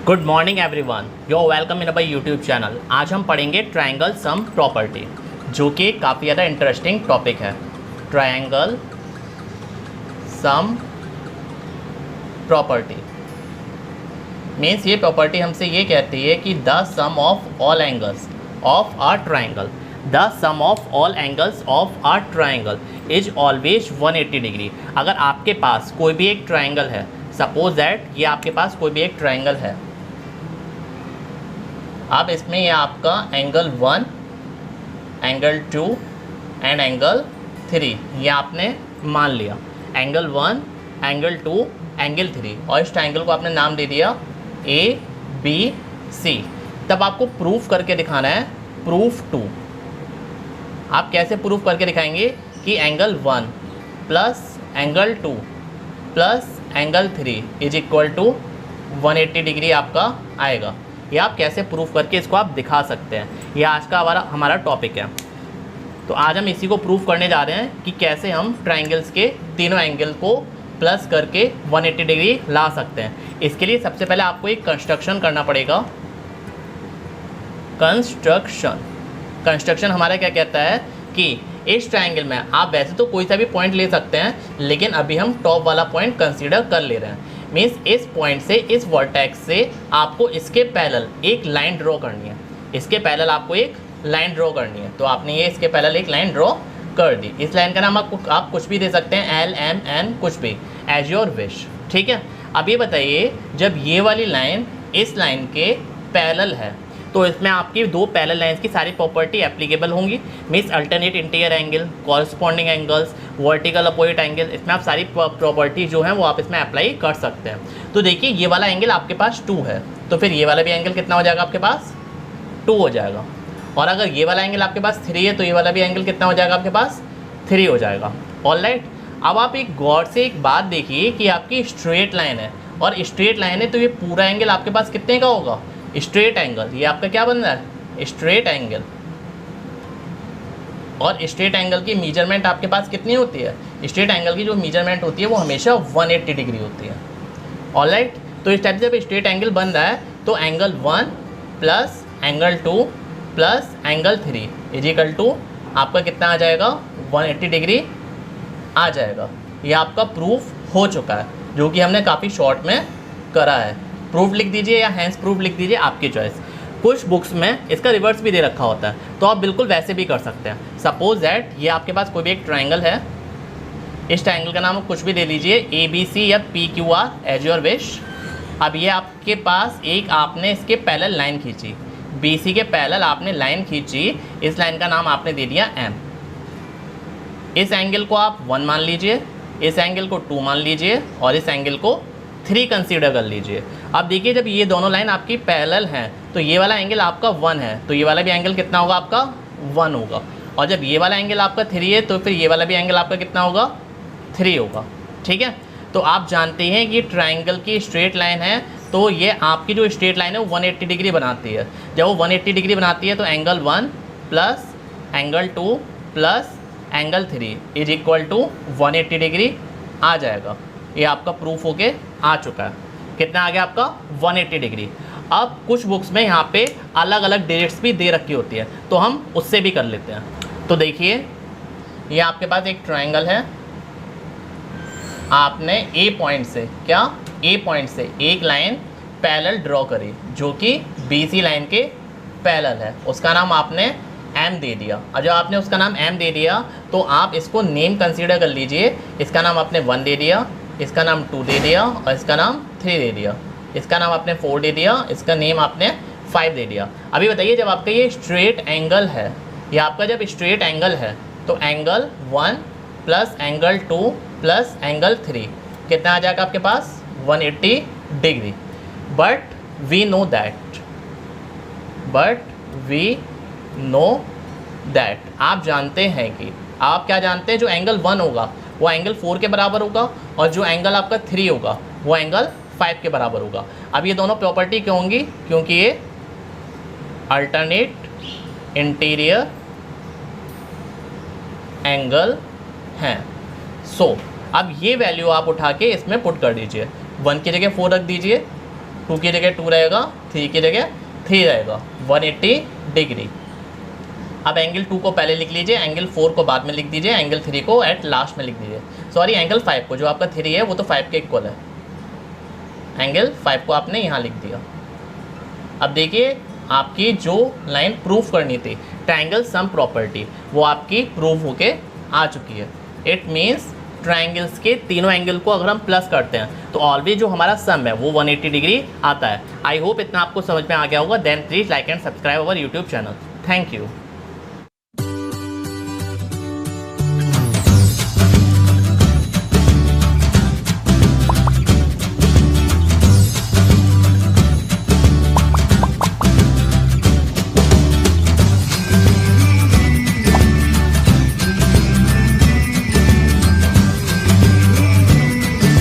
Good morning everyone, you are welcome in my YouTube channel. आज हम पढ़ेंगे triangle sum property, जो कि काफ़ी ज़्यादा इंटरेस्टिंग टॉपिक है। ट्रायंगल सम प्रॉपर्टी मीन्स ये प्रॉपर्टी हमसे ये कहती है कि the sum of all angles of a triangle, the sum of all angles of a triangle is always 180 degree. अगर आपके पास कोई भी एक ट्रायंगल है, सपोज दैट ये आपके पास कोई भी एक ट्रायंगल है, अब इसमें ये आपका एंगल 1, एंगल 2 एंड एंगल 3 ये आपने मान लिया। एंगल 1, एंगल 2, एंगल 3 और इस ट्रायंगल को आपने नाम दे दिया ए बी सी। तब आपको प्रूफ करके दिखाना है प्रूफ 2। आप कैसे प्रूफ करके दिखाएंगे कि angle 1 plus angle 2 plus angle 3 is equal to 180 degree आपका आएगा। ये आप कैसे प्रूफ करके इसको आप दिखा सकते हैं, ये आज का हमारा टॉपिक है। तो आज हम इसी को प्रूफ करने जा रहे हैं कि कैसे हम ट्रायंगल्स के तीनों एंगल को प्लस करके 180 डिग्री ला सकते हैं। इसके लिए सबसे पहले आपको एक कंस्ट्रक्शन करना पड़ेगा। कंस्ट्रक्शन हमारा क्या कहता है कि इस ट्रायंगल में आप वैसे तो कोई सा भी पॉइंट ले सकते हैं, लेकिन अभी हम टॉप वाला पॉइंट कंसीडर कर ले रहे हैं। मीन्स इस पॉइंट से, इस वर्टेक्स से आपको इसके पैरेलल एक लाइन ड्रॉ करनी है। इसके पैरेलल आपको एक लाइन ड्रॉ करनी है। तो आपने ये इसके पैरेलल एक लाइन ड्रॉ कर दी। इस लाइन का नाम आप कुछ भी दे सकते हैं, एल एम एन कुछ भी, एज योर विश। ठीक है। अब ये बताइए, जब ये वाली लाइन इस लाइन के पैरेलल है तो इसमें आपकी दो पैरेलल लाइंस की सारी प्रॉपर्टी एप्लीकेबल होंगी। Means alternate interior angle, corresponding angles, vertical opposite angle, इसमें आप सारी प्रॉपर्टी जो है वो आप इसमें अप्लाई कर सकते हैं। तो देखिए, ये वाला एंगल आपके पास 2 है, तो फिर ये वाला भी एंगल कितना हो जाएगा आपके पास, 2 हो जाएगा। और अगर ये वाला एंगल आपके पास 3 है तो ये वाला भी एंगल कितना हो जाएगा आपके पास, 3 हो जाएगा। ऑलराइट। अब आप एक गौर से एक बात देखिए कि आपकी स्ट्रेट लाइन है, और स्ट्रेट लाइन है तो ये पूरा एंगल आपके पास कितने का होगा, स्ट्रेट एंगल। ये आपका क्या बन रहा है, स्ट्रेट एंगल। और स्ट्रेट एंगल की मेजरमेंट आपके पास कितनी होती है, स्ट्रेट एंगल की जो मेजरमेंट होती है वो हमेशा 180 डिग्री होती है। ऑलराइट। तो इस टाइप से जब स्ट्रेट एंगल बन रहा है तो angle 1 plus angle 2 plus angle 3 is equal to आपका कितना आ जाएगा, 180 डिग्री आ जाएगा। ये आपका प्रूफ हो चुका है, जो कि हमने काफ़ी शॉर्ट में करा है। प्रूफ लिख दीजिए या हैंस प्रूफ लिख दीजिए, आपकी चॉइस। कुछ बुक्स में इसका रिवर्स भी दे रखा होता है, तो आप बिल्कुल वैसे भी कर सकते हैं। सपोज दैट ये आपके पास कोई भी एक ट्रायंगल है, इस ट्रायंगल का नाम कुछ भी दे लीजिए, ए बी सी या P Q R, as your wish. अब ये आपके पास एक आपने इसके पैरेलल लाइन खींची, बी सी के पैरेलल आपने लाइन खींची, इस लाइन का नाम आपने दे दिया एम। इस एंगल को आप 1 मान लीजिए, इस एंगल को 2 मान लीजिए और इस एंगल को 3 कंसीडर कर लीजिए। अब देखिए, जब ये दोनों लाइन आपकी पैरेलल हैं तो ये वाला एंगल आपका 1 है, तो ये वाला भी एंगल कितना होगा आपका, 1 होगा। और जब ये वाला एंगल आपका 3 है तो फिर ये वाला भी एंगल आपका कितना होगा, 3 होगा। ठीक है। तो आप जानते हैं कि ट्रायंगल की स्ट्रेट लाइन है, तो ये आपकी जो स्ट्रेट लाइन है वो 180 डिग्री बनाती है। जब वो 180 डिग्री बनाती है तो angle 1 plus angle 2 plus angle 3 is equal to 180 degree आ जाएगा। ये आपका प्रूफ होके आ चुका है। कितना आ गया आपका, 180 डिग्री। अब कुछ बुक्स में यहाँ पे अलग अलग डायरेक्ट्स भी दे रखी होती है, तो हम उससे भी कर लेते हैं। तो देखिए, ये आपके पास एक ट्रायंगल है, आपने ए पॉइंट से ए पॉइंट से एक लाइन पैरेलल ड्रॉ करी, जो कि बी सी लाइन के पैरेलल है। उसका नाम आपने एम दे दिया। और जब आपने उसका नाम एम दे दिया तो आप इसको नेम कंसीडर कर लीजिए। इसका नाम आपने 1 दे दिया, इसका नाम 2 दे दिया और इसका नाम 3 दे दिया। इसका नाम आपने 4 दे दिया, इसका नेम आपने 5 दे दिया। अभी बताइए, जब आपका ये स्ट्रेट एंगल है, ये आपका जब स्ट्रेट एंगल है तो angle 1 plus angle 2 plus angle 3 कितना आ जाएगा आपके पास, 180 degree. But we know that आप जानते हैं कि, आप क्या जानते हैं, जो एंगल 1 होगा वो एंगल 4 के बराबर होगा, और जो एंगल आपका 3 होगा वो एंगल 5 के बराबर होगा। अब ये दोनों प्रॉपर्टी क्यों होंगी, क्योंकि ये अल्टरनेट इंटीरियर एंगल हैं। सो अब ये वैल्यू आप उठा के इसमें पुट कर दीजिए। 1 की जगह 4 रख दीजिए, 2 की जगह 2 रहेगा, 3 की जगह 3 रहेगा, 180 डिग्री। अब एंगल 2 को पहले लिख लीजिए, एंगल 4 को बाद में लिख दीजिए, एंगल 3 को एट लास्ट में लिख दीजिए। सॉरी, एंगल 5 को, जो आपका 3 है वो तो 5 के इक्वल है, एंगल 5 को आपने यहाँ लिख दिया। अब देखिए आपकी जो लाइन प्रूफ करनी थी, ट्रायंगल सम प्रॉपर्टी, वो आपकी प्रूव होके आ चुकी है। इट मीन्स ट्रायंगल्स के तीनों एंगल को अगर हम प्लस करते हैं तो ऑलवेज जो हमारा सम है वो 180 डिग्री आता है। आई होप इतना आपको समझ में आ गया होगा। Then please like and subscribe our YouTube channel. Thank you.